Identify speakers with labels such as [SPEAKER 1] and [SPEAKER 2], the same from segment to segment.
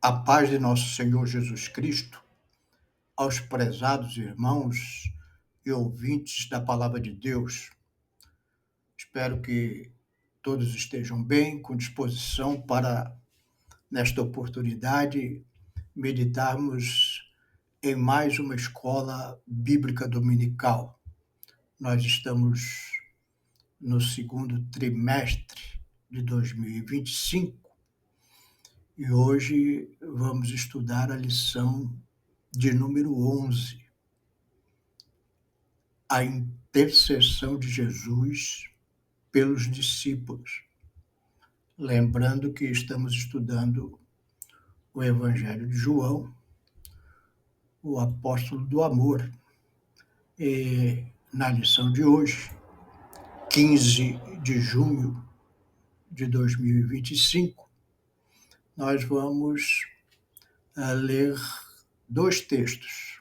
[SPEAKER 1] A paz de nosso Senhor Jesus Cristo, aos prezados irmãos e ouvintes da palavra de Deus. Espero que todos estejam bem, com disposição para, nesta oportunidade, meditarmos em mais uma escola bíblica dominical. Nós estamos no segundo trimestre de 2025 e hoje vamos estudar a lição de número 11, a intercessão de Jesus pelos discípulos. Lembrando que estamos estudando o Evangelho de João, o apóstolo do amor. E na lição de hoje, 15 de junho de 2025, nós vamos ler dois textos,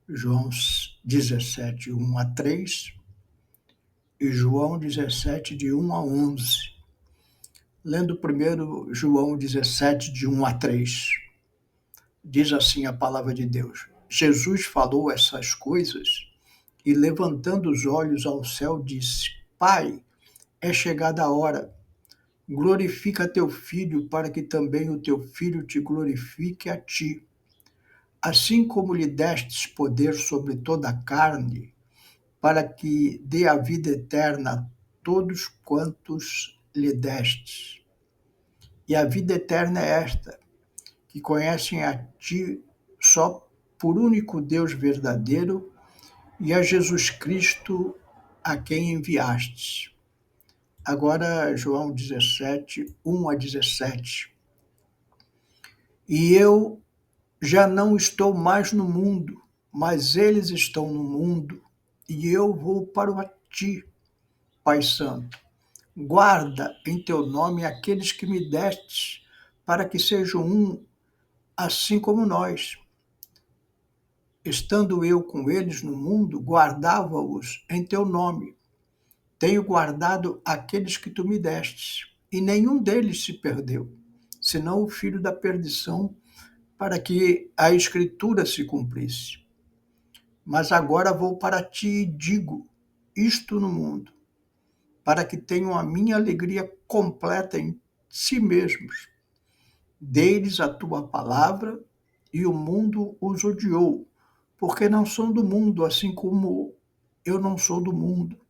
[SPEAKER 1] João 17, 1 a 3 e João 17, de 1 a 11. Lendo primeiro João 17, de 1 a 3. Diz assim a palavra de Deus: Jesus falou essas coisas e, levantando os olhos ao céu, disse: Pai, é chegada a hora. Glorifica teu Filho, para que também o teu Filho te glorifique a ti. Assim como lhe destes poder sobre toda a carne, para que dê a vida eterna a todos quantos lhe destes. E a vida eterna é esta, que conhecem a ti só por único Deus verdadeiro e a Jesus Cristo a quem enviastes. Agora, João 17, 1 a 17. E eu já não estou mais no mundo, mas eles estão no mundo, e eu vou para ti, Pai Santo. Guarda em teu nome aqueles que me destes, para que sejam um, assim como nós. Estando eu com eles no mundo, guardava-os em teu nome. Tenho guardado aqueles que tu me destes, e nenhum deles se perdeu, senão o filho da perdição, para que a Escritura se cumprisse. Mas agora vou para ti e digo isto no mundo, para que tenham a minha alegria completa em si mesmos. Dei-lhes a tua palavra, e o mundo os odiou, porque não são do mundo, assim como eu não sou do mundo.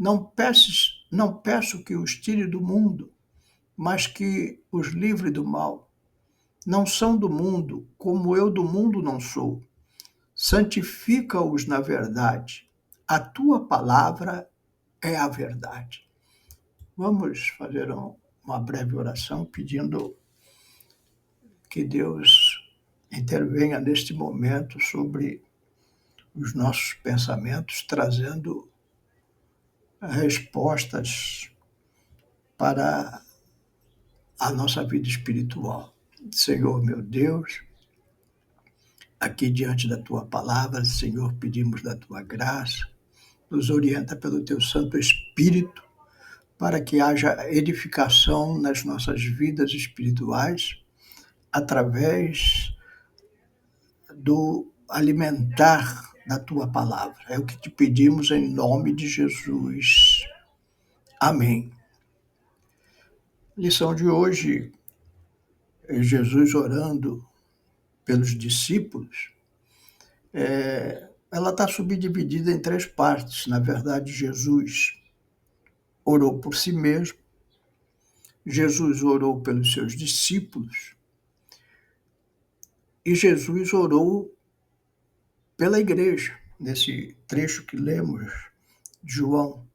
[SPEAKER 1] Não peço que os tire do mundo, mas que os livre do mal. Não são do mundo, como eu do mundo não sou. Santifica-os na verdade. A tua palavra é a verdade. Vamos fazer uma breve oração pedindo que Deus intervenha neste momento sobre os nossos pensamentos, trazendo respostas para a nossa vida espiritual. Senhor, meu Deus, aqui diante da tua palavra, Senhor, pedimos da tua graça, nos orienta pelo teu Santo Espírito, para que haja edificação nas nossas vidas espirituais, através do alimentar da tua palavra. É o que te pedimos em nome de Jesus. Amém. Lição de hoje, Jesus orando pelos discípulos, ela está subdividida em três partes. Na verdade, Jesus orou por si mesmo, Jesus orou pelos seus discípulos e Jesus orou pela igreja. Nesse trecho que lemos de João,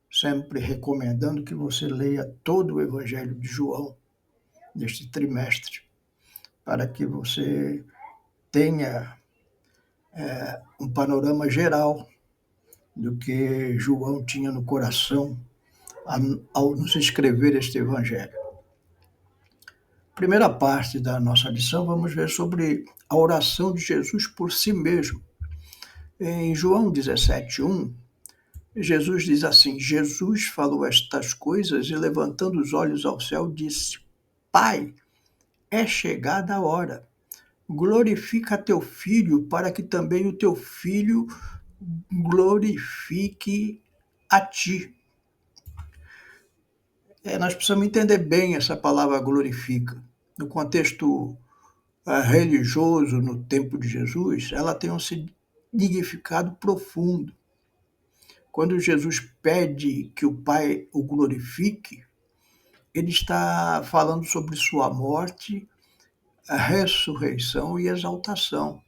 [SPEAKER 1] sempre recomendando que você leia todo o Evangelho de João neste trimestre, para que você tenha um panorama geral do que João tinha no coração ao nos escrever este Evangelho. Primeira parte da nossa lição, vamos ver sobre a oração de Jesus por si mesmo. Em João 17, 1, Jesus diz assim: Jesus falou estas coisas e, levantando os olhos ao céu, disse: Pai, é chegada a hora. Glorifica teu filho, para que também o teu filho glorifique a ti. Nós precisamos entender bem essa palavra glorifica. No contexto religioso, no tempo de Jesus, ela tem um significado profundo. Quando Jesus pede que o Pai o glorifique, ele está falando sobre sua morte, a ressurreição e exaltação.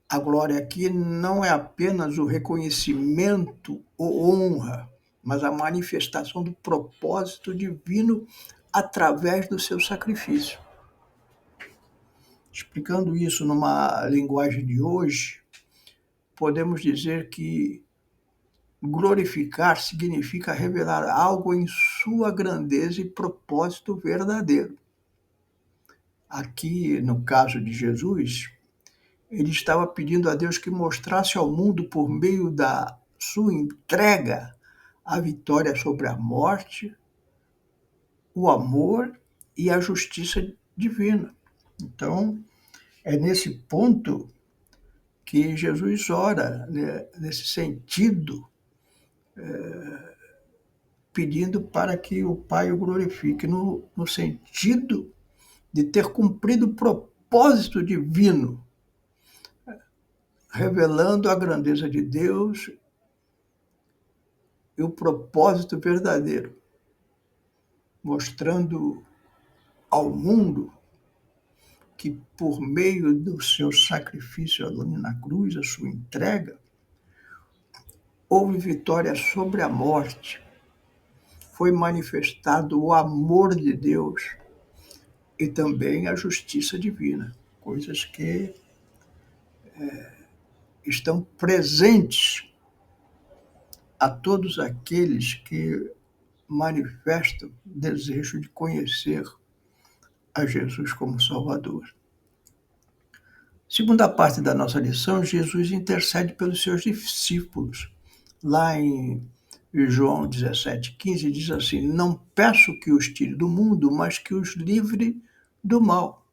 [SPEAKER 1] A glória aqui não é apenas o reconhecimento ou honra, mas a manifestação do propósito divino através do seu sacrifício. Explicando isso numa linguagem de hoje, podemos dizer que glorificar significa revelar algo em sua grandeza e propósito verdadeiro. Aqui, no caso de Jesus, ele estava pedindo a Deus que mostrasse ao mundo, por meio da sua entrega, a vitória sobre a morte, o amor e a justiça divina. Então, é nesse ponto que Jesus ora, né, nesse sentido, pedindo para que o Pai o glorifique, no sentido de ter cumprido o propósito divino, revelando a grandeza de Deus e o propósito verdadeiro, mostrando ao mundo que, por meio do seu sacrifício ali na cruz, a sua entrega, houve vitória sobre a morte, foi manifestado o amor de Deus e também a justiça divina, coisas que estão presentes a todos aqueles que manifestam desejo de conhecer a Jesus como Salvador. Segunda parte da nossa lição, Jesus intercede pelos seus discípulos. Lá em João 17,15 diz assim: não peço que os tire do mundo, mas que os livre do mal.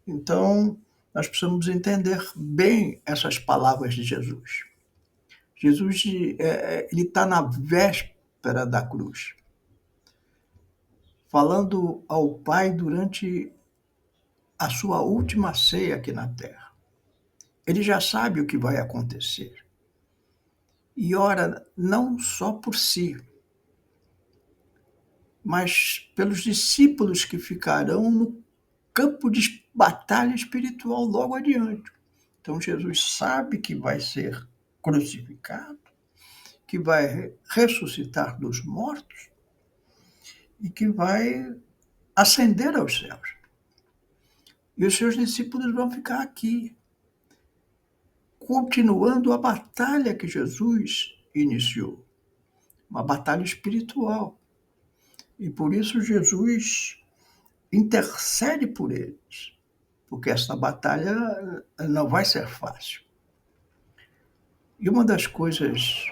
[SPEAKER 1] Então, nós precisamos entender bem essas palavras de Jesus. Jesus ele está na véspera da cruz, falando ao Pai durante a sua última ceia aqui na terra. Ele já sabe o que vai acontecer e ora não só por si, mas pelos discípulos que ficarão no campo de batalha espiritual logo adiante. Então Jesus sabe que vai ser crucificado, que vai ressuscitar dos mortos e que vai ascender aos céus. E os seus discípulos vão ficar aqui, continuando a batalha que Jesus iniciou, uma batalha espiritual. E por isso Jesus intercede por eles, porque essa batalha não vai ser fácil. E uma das coisas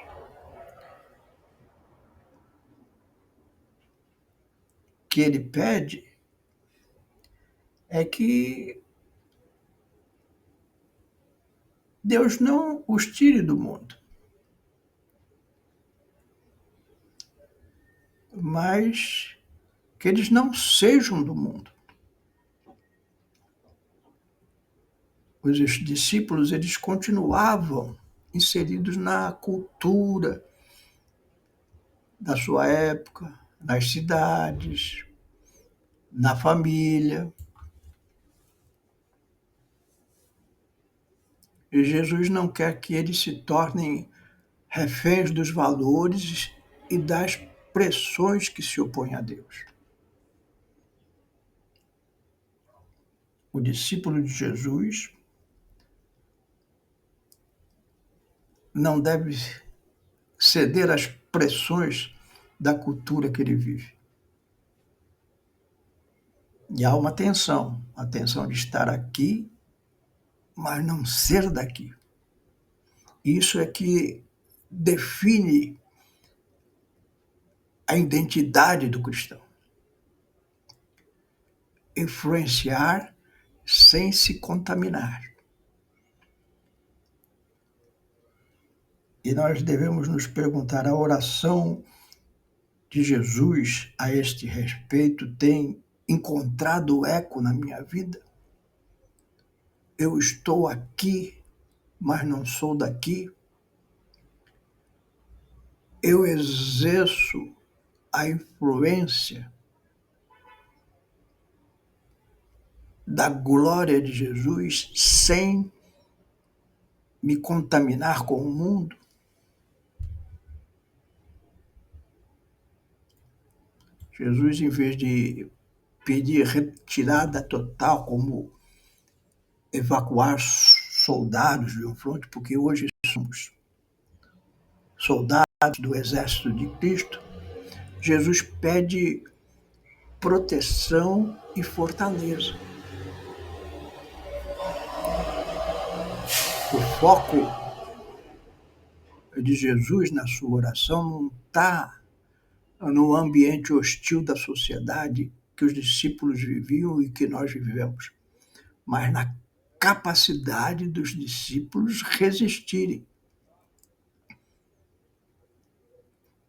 [SPEAKER 1] que ele pede é que Deus não os tire do mundo, mas que eles não sejam do mundo. Os discípulos, eles continuavam inseridos na cultura da sua época, nas cidades, na família. E Jesus não quer que eles se tornem reféns dos valores e das pressões que se opõem a Deus. O discípulo de Jesus não deve ceder às pressões da cultura que ele vive. E há uma tensão, a tensão de estar aqui, mas não ser daqui. Isso é que define a identidade do cristão. influenciar sem se contaminar. E nós devemos nos perguntar: a oração de Jesus a este respeito tem encontrado eco na minha vida? Eu estou aqui, mas não sou daqui. Eu exerço a influência da glória de Jesus sem me contaminar com o mundo. Jesus, em vez de pedir retirada total, como evacuar soldados de um fronte, porque hoje somos soldados do exército de Cristo, Jesus pede proteção e fortaleza. O foco de Jesus na sua oração não está no ambiente hostil da sociedade que os discípulos viviam e que nós vivemos, mas na capacidade dos discípulos resistirem,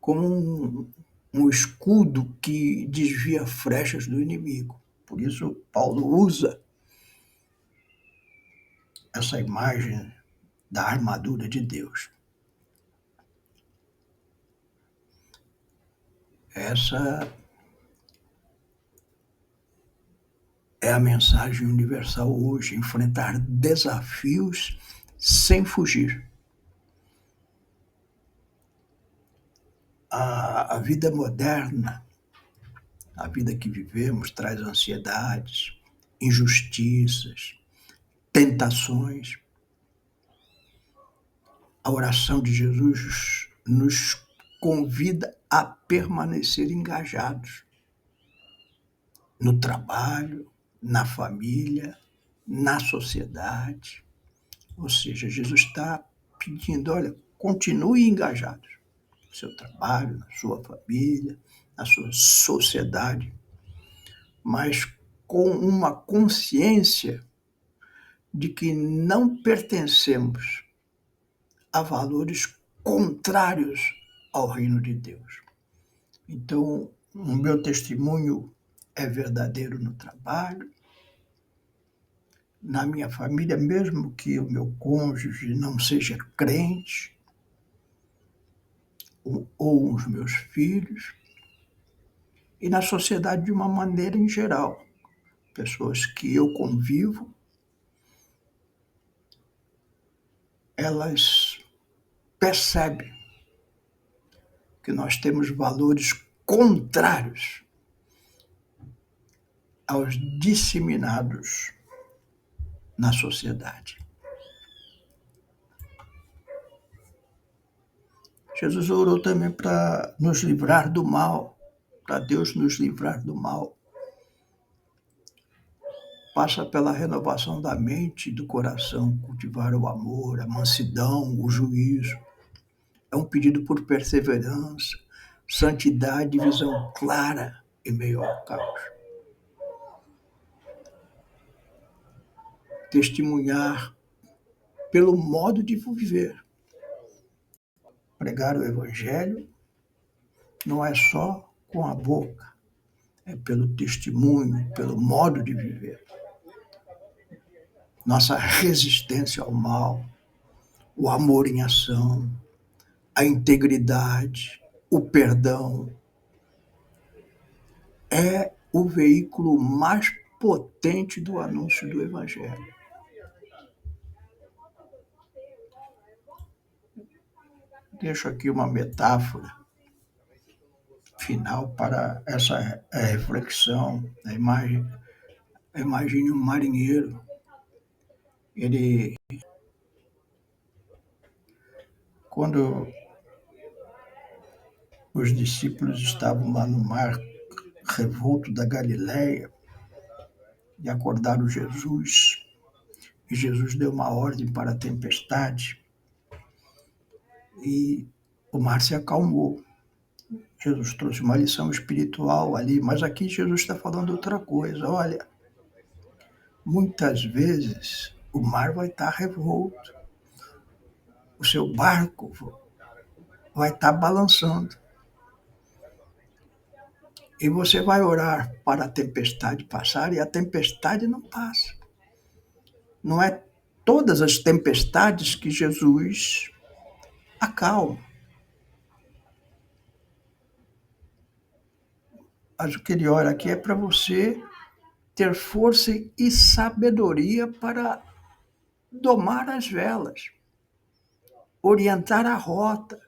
[SPEAKER 1] como um escudo que desvia flechas do inimigo. Por isso, Paulo usa essa imagem da armadura de Deus. Essa é a mensagem universal hoje: enfrentar desafios sem fugir. A vida moderna, a vida que vivemos, traz ansiedades, injustiças, tentações. A oração de Jesus nos convida a permanecer engajados no trabalho, na família, na sociedade. Ou seja, Jesus está pedindo: olha, continue engajados no seu trabalho, na sua família, na sua sociedade, mas com uma consciência de que não pertencemos a valores contrários ao reino de Deus. Então, o meu testemunho é verdadeiro no trabalho, na minha família, mesmo que o meu cônjuge não seja crente, ou os meus filhos, e na sociedade de uma maneira em geral. Pessoas que eu convivo, elas percebem que nós temos valores contrários aos disseminados na sociedade. Jesus orou também para nos livrar do mal, para Deus nos livrar do mal. Passa pela renovação da mente e do coração, cultivar o amor, a mansidão, o juízo. É um pedido por perseverança, santidade e visão clara em meio ao caos. Testemunhar pelo modo de viver. Pregar o Evangelho não é só com a boca, é pelo testemunho, pelo modo de viver. Nossa resistência ao mal, o amor em ação, a integridade, o perdão, é o veículo mais potente do anúncio do Evangelho. Deixo aqui uma metáfora final para essa reflexão. Imagine um marinheiro. Quando os discípulos estavam lá no mar revolto da Galileia e acordaram Jesus, e Jesus deu uma ordem para a tempestade e o mar se acalmou. Jesus trouxe uma lição espiritual ali, mas aqui Jesus está falando outra coisa. Olha, muitas vezes o mar vai estar revolto, o seu barco vai estar balançando. E você vai orar para a tempestade passar e a tempestade não passa. Não é todas as tempestades que Jesus acalma. Mas o que ele ora aqui é para você ter força e sabedoria para domar as velas, orientar a rota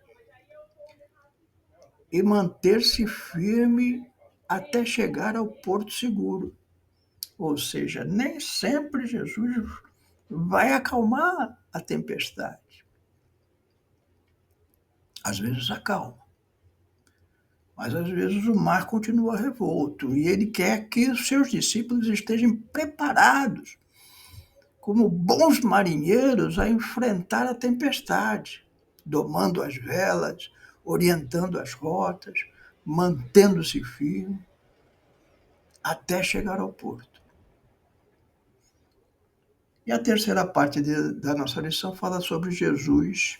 [SPEAKER 1] e manter-se firme até chegar ao porto seguro. Ou seja, nem sempre Jesus vai acalmar a tempestade. Às vezes acalma, mas às vezes o mar continua revolto e ele quer que os seus discípulos estejam preparados como bons marinheiros a enfrentar a tempestade, domando as velas, orientando as rotas, mantendo-se firme até chegar ao porto. E a terceira parte da nossa lição fala sobre Jesus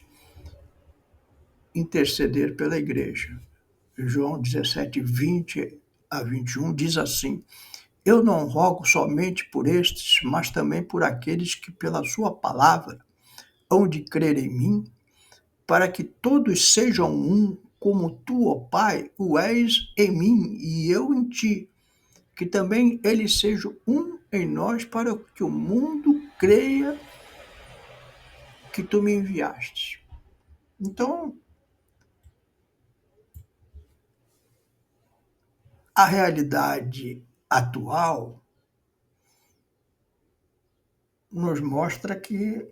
[SPEAKER 1] interceder pela igreja. João 17, 20 a 21 diz assim: Eu não rogo somente por estes, mas também por aqueles que pela sua palavra hão de crer em mim, para que todos sejam um, como tu, ó Pai, o és em mim e eu em ti, que também eles sejam um em nós, para que o mundo creia que tu me enviaste. Então, a realidade atual nos mostra que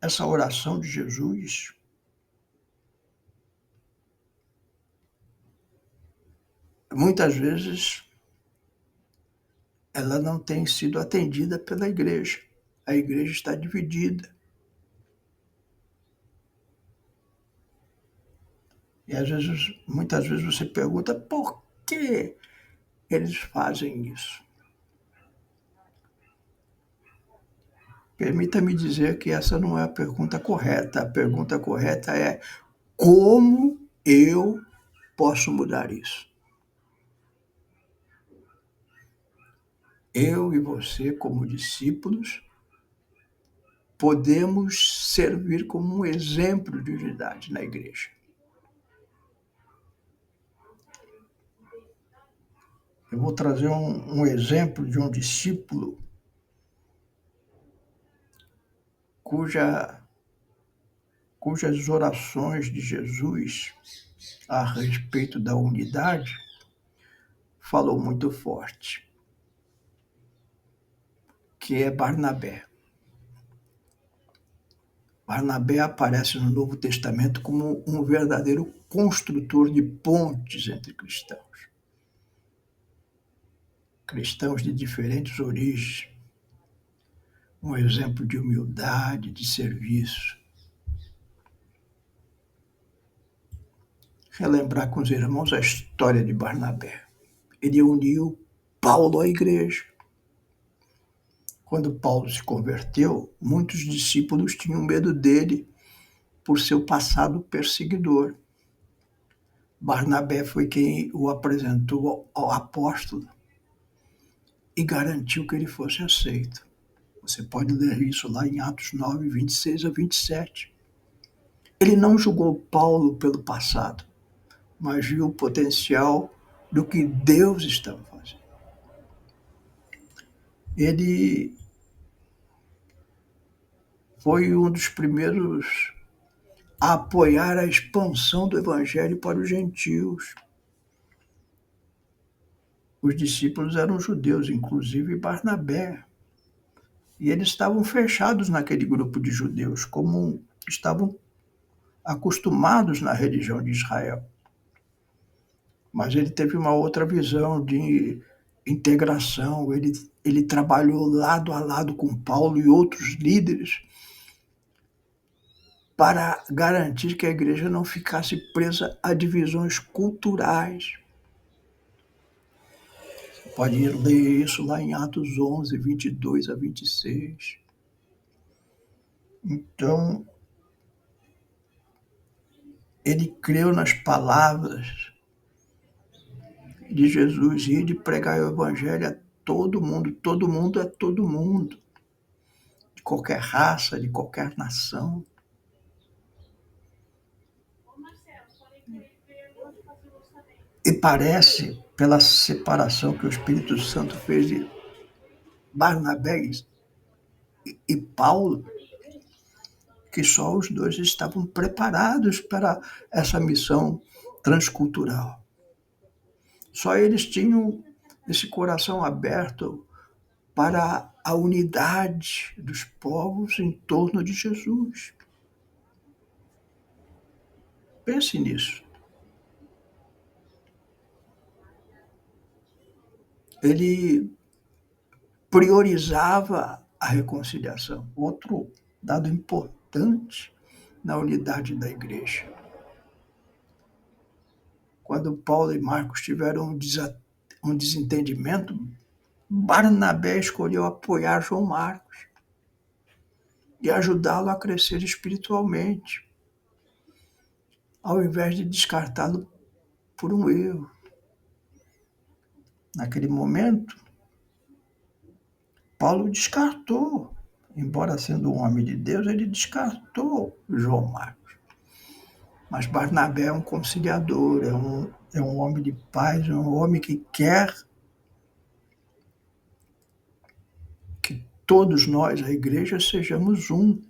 [SPEAKER 1] essa oração de Jesus muitas vezes ela não tem sido atendida pela igreja. A igreja está dividida. E às vezes, muitas vezes você pergunta por que eles fazem isso. Permita-me dizer que essa não é a pergunta correta. A pergunta correta é como eu posso mudar isso? Eu e você, como discípulos, podemos servir como um exemplo de unidade na igreja. Eu vou trazer um exemplo de um discípulo cujas orações de Jesus a respeito da unidade falou muito forte, que é Barnabé. Barnabé aparece no Novo Testamento como um verdadeiro construtor de pontes entre cristãos. Cristãos de diferentes origens. Um exemplo de humildade, de serviço. Relembrar com os irmãos a história de Barnabé. Ele uniu Paulo à igreja. Quando Paulo se converteu, muitos discípulos tinham medo dele por seu passado perseguidor. Barnabé foi quem o apresentou ao apóstolo e garantiu que ele fosse aceito. Você pode ler isso lá em Atos 9, 26 a 27. Ele não julgou Paulo pelo passado, mas viu o potencial do que Deus estava fazendo. Ele foi um dos primeiros a apoiar a expansão do evangelho para os gentios. Os discípulos eram judeus, inclusive Barnabé. E eles estavam fechados naquele grupo de judeus, como estavam acostumados na religião de Israel. Mas ele teve uma outra visão de integração. Ele trabalhou lado a lado com Paulo e outros líderes para garantir que a igreja não ficasse presa a divisões culturais. pode ler isso lá em Atos 11, 22 a 26. Então, ele creu nas palavras de Jesus e de pregar o evangelho a todo mundo é todo mundo, de qualquer raça, de qualquer nação. E parece, pela separação que o Espírito Santo fez de Barnabé e Paulo, que só os dois estavam preparados para essa missão transcultural. Só eles tinham esse coração aberto para a unidade dos povos em torno de Jesus. Pense nisso. Ele priorizava a reconciliação. Outro dado importante na unidade da igreja. Quando Paulo e Marcos tiveram um desentendimento, Barnabé escolheu apoiar João Marcos e ajudá-lo a crescer espiritualmente, ao invés de descartá-lo por um erro. Naquele momento, Paulo descartou, embora sendo um homem de Deus, ele descartou João Marcos. Mas Barnabé é um conciliador, é um homem de paz, é um homem que quer que todos nós, a igreja, sejamos um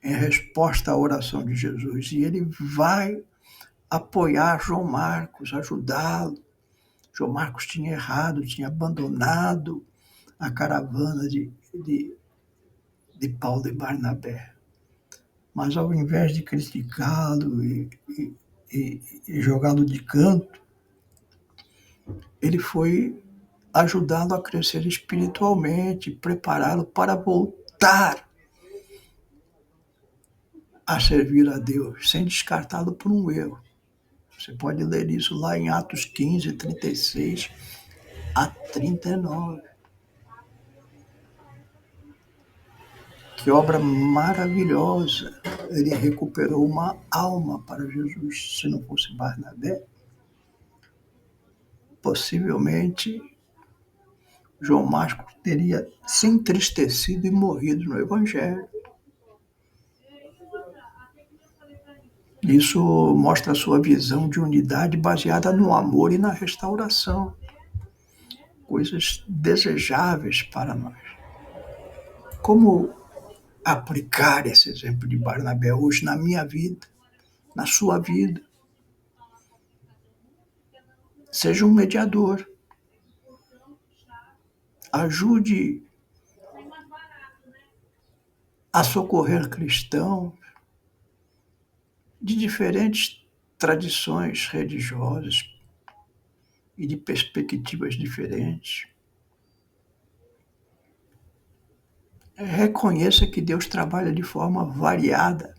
[SPEAKER 1] em resposta à oração de Jesus. E ele vai apoiar João Marcos, ajudá-lo. João Marcos tinha errado, tinha abandonado a caravana de Paulo e Barnabé. Mas ao invés de criticá-lo e jogá-lo de canto, ele foi ajudá-lo a crescer espiritualmente, prepará-lo para voltar a servir a Deus, sem descartá-lo por um erro. Você pode ler isso lá em Atos 15, 36 a 39. Que obra maravilhosa! Ele recuperou uma alma para Jesus. Se não fosse Barnabé, possivelmente João Marcos teria se entristecido e morrido no Evangelho. Isso mostra a sua visão de unidade baseada no amor e na restauração. Coisas desejáveis para nós. Como aplicar esse exemplo de Barnabé hoje na minha vida, na sua vida? Seja um mediador. Ajude a socorrer cristãos de diferentes tradições religiosas e de perspectivas diferentes. Reconheça que Deus trabalha de forma variada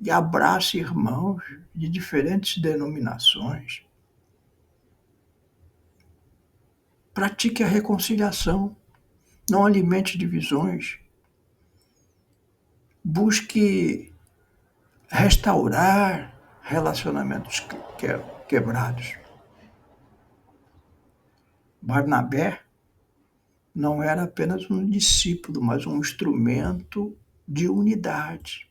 [SPEAKER 1] e abrace irmãos de diferentes denominações. Pratique a reconciliação, não alimente divisões. Busque restaurar relacionamentos quebrados. Barnabé não era apenas um discípulo, mas um instrumento de unidade.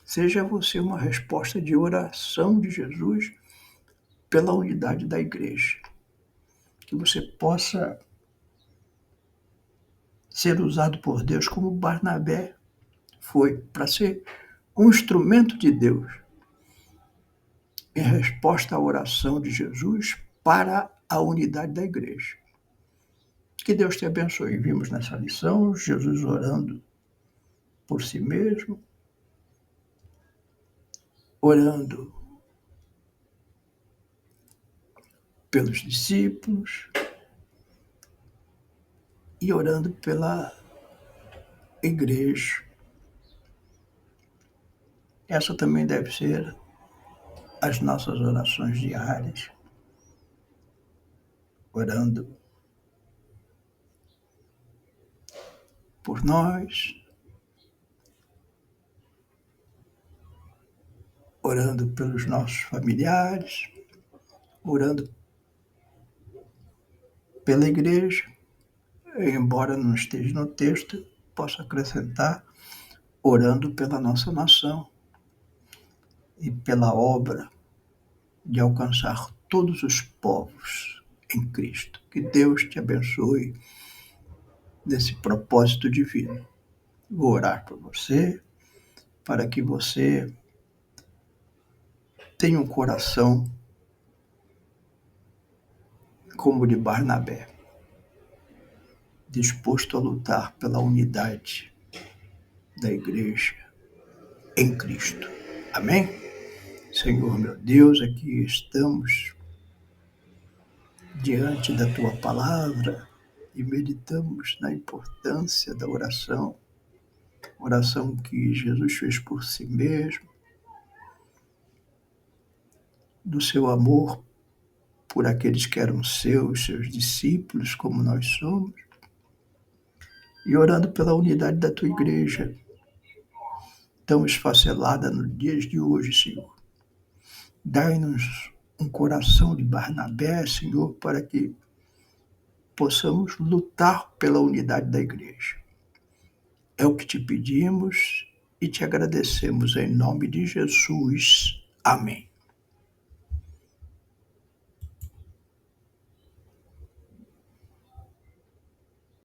[SPEAKER 1] Seja você uma resposta de oração de Jesus pela unidade da igreja. Que você possa ser usado por Deus como Barnabé foi, para ser um instrumento de Deus em resposta à oração de Jesus para a unidade da igreja. Que Deus te abençoe. Vimos nessa lição Jesus orando por si mesmo, orando pelos discípulos e orando pela igreja. Essa também deve ser as nossas orações diárias. orando por nós, orando pelos nossos familiares, orando pela igreja, embora não esteja no texto, posso acrescentar, orando pela nossa nação e pela obra de alcançar todos os povos em Cristo. Que Deus te abençoe nesse propósito divino. Vou orar por você, para que você tenha um coração como o de Barnabé, disposto a lutar pela unidade da igreja em Cristo. Amém? Senhor meu Deus, aqui estamos diante da tua palavra e meditamos na importância da oração que Jesus fez por si mesmo, do seu amor por aqueles que eram seus discípulos, como nós somos, e orando pela unidade da tua igreja, tão esfacelada nos dias de hoje, Senhor. Dai-nos um coração de Barnabé, Senhor, para que possamos lutar pela unidade da igreja. É o que te pedimos e te agradecemos em nome de Jesus. Amém.